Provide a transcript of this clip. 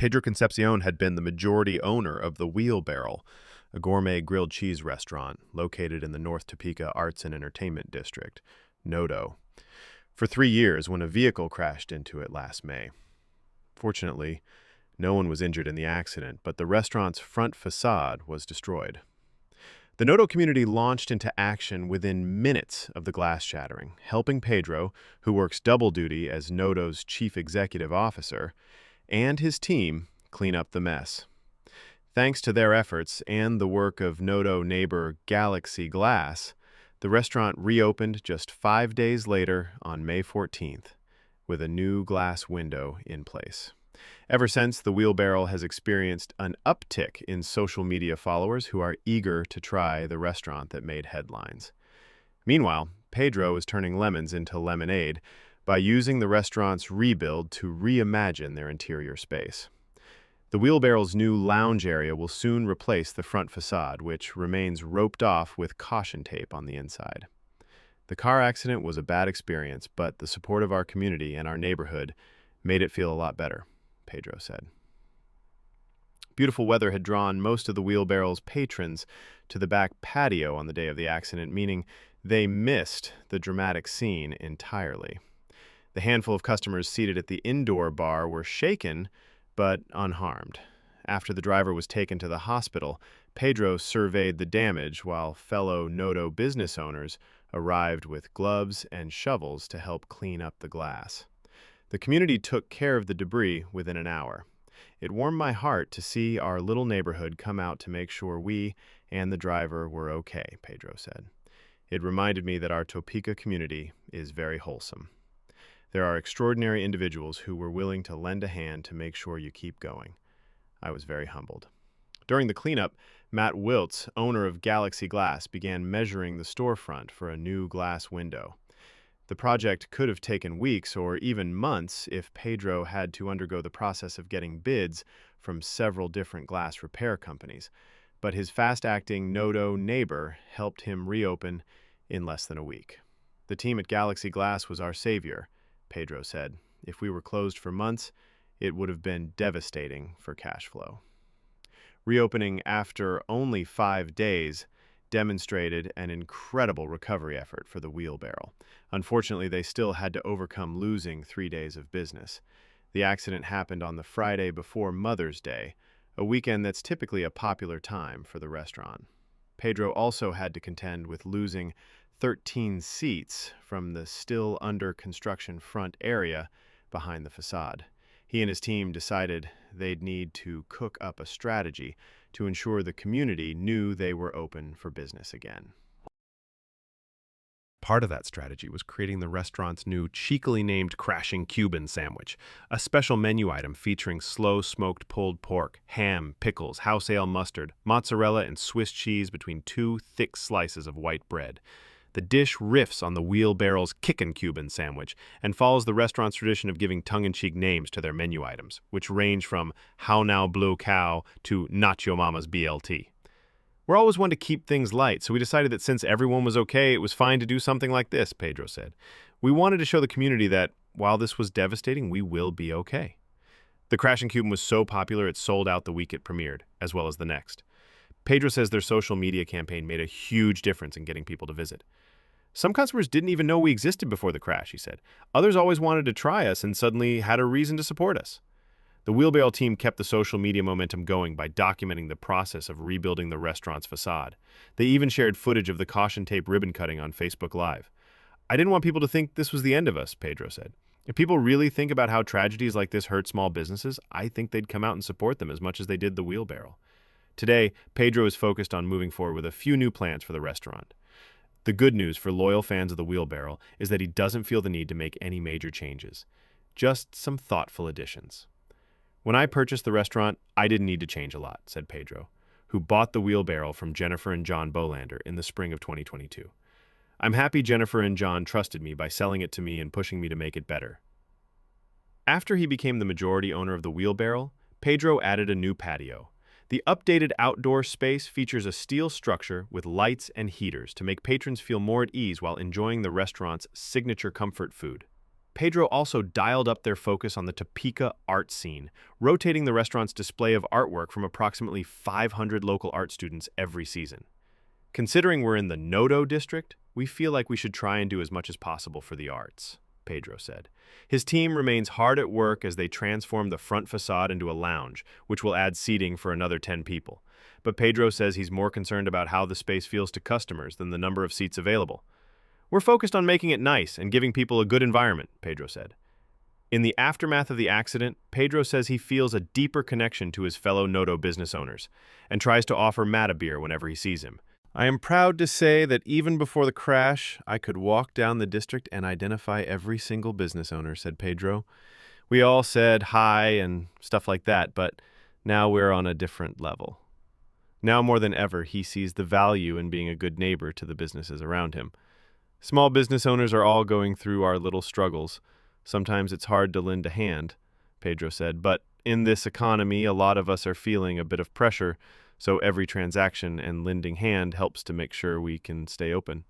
Pedro Concepcion had been the majority owner of the Wheelbarrel, a gourmet grilled cheese restaurant located in the North Topeka Arts and Entertainment District, NOTO, for 3 years when a vehicle crashed into it last May. Fortunately, no one was injured in the accident, but the restaurant's front facade was destroyed. The NOTO community launched into action within minutes of the glass shattering, helping Pedro, who works double duty as NOTO's chief executive officer, and his team clean up the mess. Thanks to their efforts and the work of NOTO neighbor Galaxy Glass, the restaurant reopened just 5 days later on May 14th, with a new glass window in place. Ever since, the Wheelbarrel has experienced an uptick in social media followers who are eager to try the restaurant that made headlines. Meanwhile, Pedro is turning lemons into lemonade by using the restaurant's rebuild to reimagine their interior space. The Wheelbarrel's new lounge area will soon replace the front facade, which remains roped off with caution tape on the inside. The car accident was a bad experience, but the support of our community and our neighborhood made it feel a lot better, Pedro said. Beautiful weather had drawn most of the Wheelbarrel's patrons to the back patio on the day of the accident, meaning they missed the dramatic scene entirely. The handful of customers seated at the indoor bar were shaken, but unharmed. After the driver was taken to the hospital, Pedro surveyed the damage while fellow NOTO business owners arrived with gloves and shovels to help clean up the glass. The community took care of the debris within an hour. It warmed my heart to see our little neighborhood come out to make sure we and the driver were okay, Pedro said. It reminded me that our Topeka community is very wholesome. There are extraordinary individuals who were willing to lend a hand to make sure you keep going. I was very humbled. During the cleanup, Matt Wiltz, owner of Galaxy Glass, began measuring the storefront for a new glass window. The project could have taken weeks or even months if Pedro had to undergo the process of getting bids from several different glass repair companies, but his fast-acting NOTO neighbor helped him reopen in less than a week. The team at Galaxy Glass was our savior, Pedro said. If we were closed for months, it would have been devastating for cash flow. Reopening after only 5 days demonstrated an incredible recovery effort for the Wheelbarrel. Unfortunately, they still had to overcome losing 3 days of business. The accident happened on the Friday before Mother's Day, a weekend that's typically a popular time for the restaurant. Pedro also had to contend with losing 13 seats from the still under construction front area behind the facade. He and his team decided they'd need to cook up a strategy to ensure the community knew they were open for business again. Part of that strategy was creating the restaurant's new cheekily named Crashing Cuban sandwich, a special menu item featuring slow-smoked pulled pork, ham, pickles, house ale mustard, mozzarella, and Swiss cheese between 2 thick slices of white bread. The dish riffs on the Wheelbarrel's Kickin' Cuban sandwich and follows the restaurant's tradition of giving tongue-in-cheek names to their menu items, which range from How Now Blue Cow to Not Yo Mama's BLT. We're always one to keep things light, so we decided that since everyone was okay, it was fine to do something like this, Pedro said. We wanted to show the community that, while this was devastating, we will be okay. The Crashing Cuban was so popular it sold out the week it premiered, as well as the next. Pedro says their social media campaign made a huge difference in getting people to visit. Some customers didn't even know we existed before the crash, he said. Others always wanted to try us and suddenly had a reason to support us. The Wheelbarrel team kept the social media momentum going by documenting the process of rebuilding the restaurant's facade. They even shared footage of the caution tape ribbon cutting on Facebook Live. I didn't want people to think this was the end of us, Pedro said. If people really think about how tragedies like this hurt small businesses, I think they'd come out and support them as much as they did the Wheelbarrel. Today, Pedro is focused on moving forward with a few new plans for the restaurant. The good news for loyal fans of the Wheelbarrel is that he doesn't feel the need to make any major changes, just some thoughtful additions. When I purchased the restaurant, I didn't need to change a lot, said Pedro, who bought the Wheelbarrel from Jennifer and John Bolander in the spring of 2022. I'm happy Jennifer and John trusted me by selling it to me and pushing me to make it better. After he became the majority owner of the Wheelbarrel, Pedro added a new patio. The updated outdoor space features a steel structure with lights and heaters to make patrons feel more at ease while enjoying the restaurant's signature comfort food. Pedro also dialed up their focus on the Topeka art scene, rotating the restaurant's display of artwork from approximately 500 local art students every season. Considering we're in the NOTO district, we feel like we should try and do as much as possible for the arts, Pedro said. His team remains hard at work as they transform the front facade into a lounge, which will add seating for another 10 people. But Pedro says he's more concerned about how the space feels to customers than the number of seats available. We're focused on making it nice and giving people a good environment, Pedro said. In the aftermath of the accident, Pedro says he feels a deeper connection to his fellow NOTO business owners and tries to offer Matt a beer whenever he sees him. I am proud to say that even before the crash, I could walk down the district and identify every single business owner, said Pedro. We all said hi and stuff like that, but now we're on a different level. Now more than ever, he sees the value in being a good neighbor to the businesses around him. Small business owners are all going through our little struggles. Sometimes it's hard to lend a hand, Pedro said, but in this economy, a lot of us are feeling a bit of pressure, so every transaction and lending hand helps to make sure we can stay open.